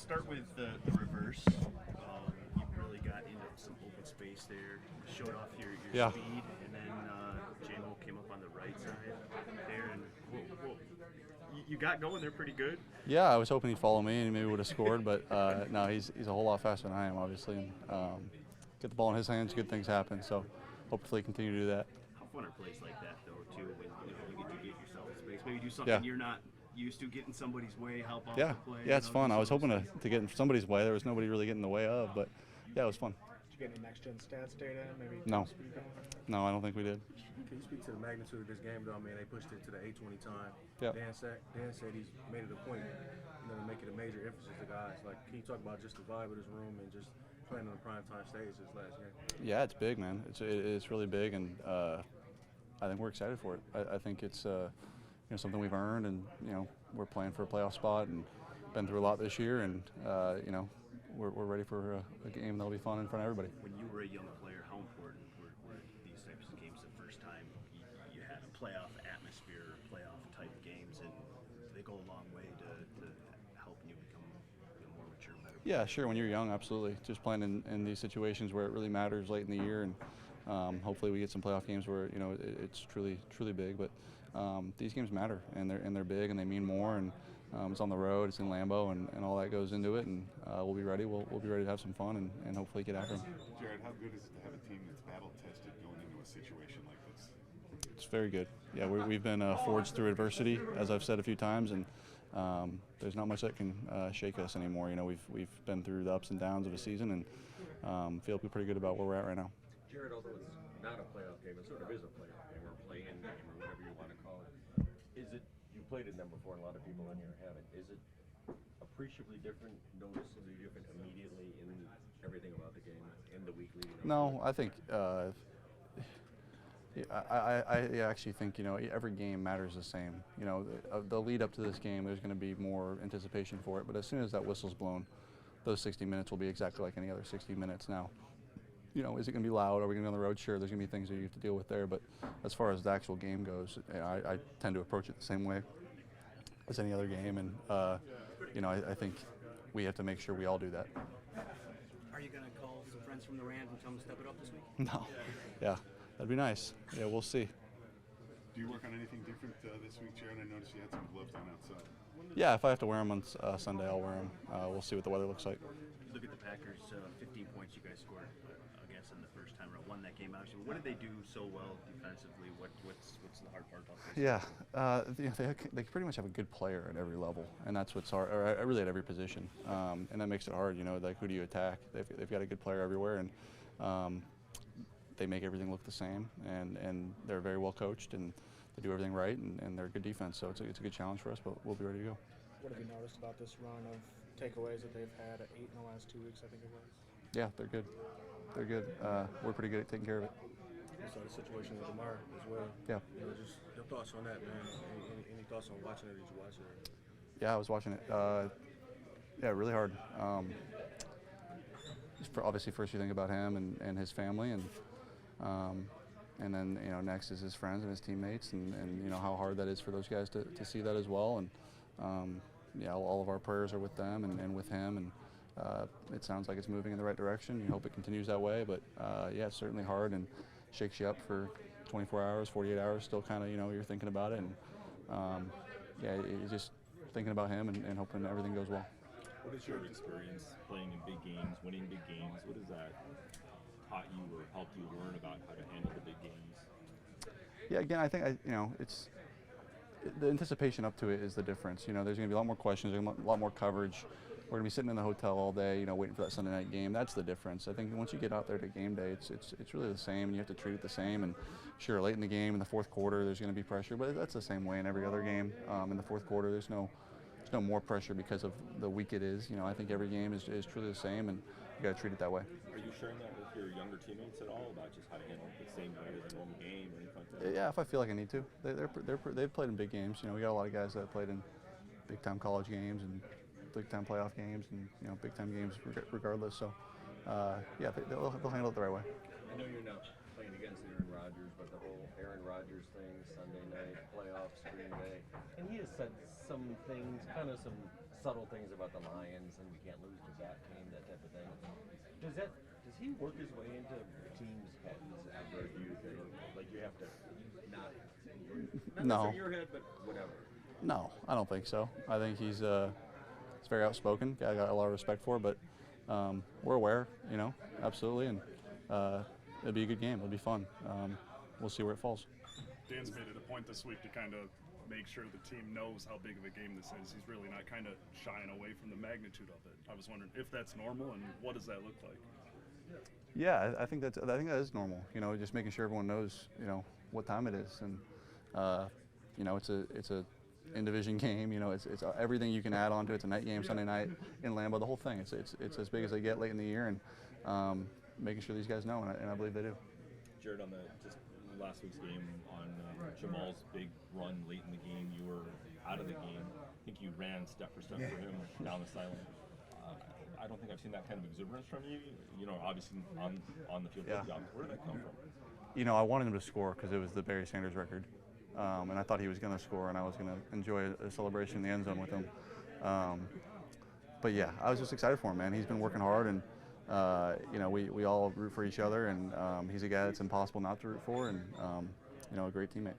Let's start with the reverse. You really got into some open space there, showed off your Yeah. speed, and then JMO came up on the right side there, and you got going there pretty good. Yeah, I was hoping he'd follow me and maybe would have scored, but no, he's a whole lot faster than I am, obviously. And get the ball in his hands, good things happen. So hopefully continue to do that. How fun are plays like that though, too, when you get to get yourself space, maybe do something Yeah. you're not used to, getting somebody's way, help off Yeah, the play. yeah, it's fun. do I was some of hoping those to get in somebody's way. There was nobody really getting in the way of, but yeah, it was fun. Did you get any next gen stats data? Maybe No. speed going? No, I don't think we did. Can you speak to the magnitude of this game, though? I mean, they pushed it to the 8:20 time. Yep. Dan said he's made it a point, to make it a major emphasis to guys. Like, can you talk about just the vibe of this room and just playing on the prime time stage this last game? Yeah, it's big, man. It's really big, and I think we're excited for it. I think it's something we've earned, and we're playing for a playoff spot and been through a lot this year, and we're ready for a game that'll be fun in front of everybody. When you were a young player, how important were these types of games the first time you had a playoff atmosphere, playoff type games, and they go a long way to helping you become more mature, better? Yeah, sure. When you're young, absolutely. Just playing in these situations where it really matters late in the year, and hopefully we get some playoff games where it's truly big. But these games matter, and they're big, and they mean more. And it's on the road, it's in Lambeau, and all that goes into it. And we'll be ready. We'll be ready to have some fun and hopefully get after them. Jared, how good is it to have a team that's battle tested going into a situation like this? It's very good. Yeah, we've been forged through adversity, as I've said a few times, and there's not much that can shake us anymore. We've been through the ups and downs of a season, and feel pretty good about where we're at right now. Jared, although it's not a playoff game, it sort of is a playoff game or play-in game or whatever you want to call it. You played in them before, and a lot of people in here haven't. Is it appreciably different, noticeably different immediately in everything about the game in the week leading up? No, I think I actually think every game matters the same. The lead up to this game, there's going to be more anticipation for it, but as soon as that whistle's blown, those 60 minutes will be exactly like any other 60 minutes now. Is it going to be loud? Are we going to be on the road? Sure, there's going to be things that you have to deal with there, but as far as the actual game goes, I tend to approach it the same way as any other game, and I think we have to make sure we all do that. Are you going to call some friends from the Rams and tell them to step it up this week? No. Yeah, that'd be nice. Yeah, we'll see. Do you work on anything different this week, Jared? I noticed you had some gloves on outside. Yeah, if I have to wear them on Sunday, I'll wear them. We'll see what the weather looks like. Look at the Packers, 15 points you guys scored against them the first time around, won that game out. What did they do so well defensively? What's the hard part about this? Yeah, they pretty much have a good player at every level, and that's what's hard, or really at every position, and that makes it hard. Like who do you attack? They've got a good player everywhere, and they make everything look the same, and they're very well coached, and they do everything right, and they're a good defense. So it's a good challenge for us, but we'll be ready to go. What have you noticed about this run of takeaways that they've had? 8 in the last 2 weeks, I think it was. Yeah, they're good. They're good. We're pretty good at taking care of it. We saw the situation with Lamar as well. Yeah. Just your thoughts on that, man. Any thoughts on watching it? Did you watch it? Yeah, I was watching it. Yeah, really hard. Obviously, first you think about him and his family, and then next is his friends and his teammates, and how hard that is for those guys to see that as well. And yeah, all of our prayers are with them and with him, and it sounds like it's moving in the right direction. You hope it continues that way, but yeah, it's certainly hard and shakes you up for 24 hours, 48 hours. Still kind of you're thinking about it, and yeah, you're just thinking about him and hoping everything goes well. What is your experience playing in big games, winning big games? What has that taught you or helped you learn about how to handle the big games? Yeah, again, I think it's the anticipation up to it is the difference. There's going to be a lot more questions, there's a lot more coverage. We're going to be sitting in the hotel all day, waiting for that Sunday night game. That's the difference. I think once you get out there to game day, it's really the same, and you have to treat it the same. And sure, late in the game, in the fourth quarter, there's going to be pressure, but that's the same way in every other game. In the fourth quarter, there's no more pressure because of the week it is. I think every game is truly the same, and you got to treat it that way. Are you sharing that with your younger teammates at all about just how to handle it the same way as one game or anything like that? Yeah, if I feel like I need to. They've played in big games. We got a lot of guys that have played in big-time college games and big-time playoff games and big-time games regardless. So yeah, they'll handle it the right way. I know you're not playing against Aaron Rodgers, but the whole Aaron Rodgers thing, Sunday night, playoffs, Green Bay, and he has said some things, kind of some subtle things about the Lions and we can't lose to that team, that type of thing. Does he work his way into teams' heads after a few things? Like you have to not No. necessarily your head, but whatever. No, I don't think so. I think he's very outspoken. I got a lot of respect for, but we're aware, absolutely, and it'll be a good game. It'll be fun. We'll see where it falls. Dan's made it a point this week to kind of make sure the team knows how big of a game this is. He's really not kind of shying away from the magnitude of it. I was wondering if that's normal and what does that look like? Yeah, I think that is normal. Just making sure everyone knows, what time it is, and it's a in-division game. It's everything you can add on to it. It's a night game, Sunday night in Lambeau. The whole thing. It's as big as they get late in the year, and making sure these guys know, and I believe they do. Jared, on just last week's game on Jamal's big run late in the game, you were out of the game. I think you ran step for step for him down the sideline. I don't think I've seen that kind of exuberance from you. Obviously on the field job. Where did that come from? I wanted him to score because it was the Barry Sanders record, and I thought he was going to score, and I was going to enjoy a celebration in the end zone with him. But yeah, I was just excited for him, man. He's been working hard, and we all root for each other, and he's a guy that's impossible not to root for, and a great teammate.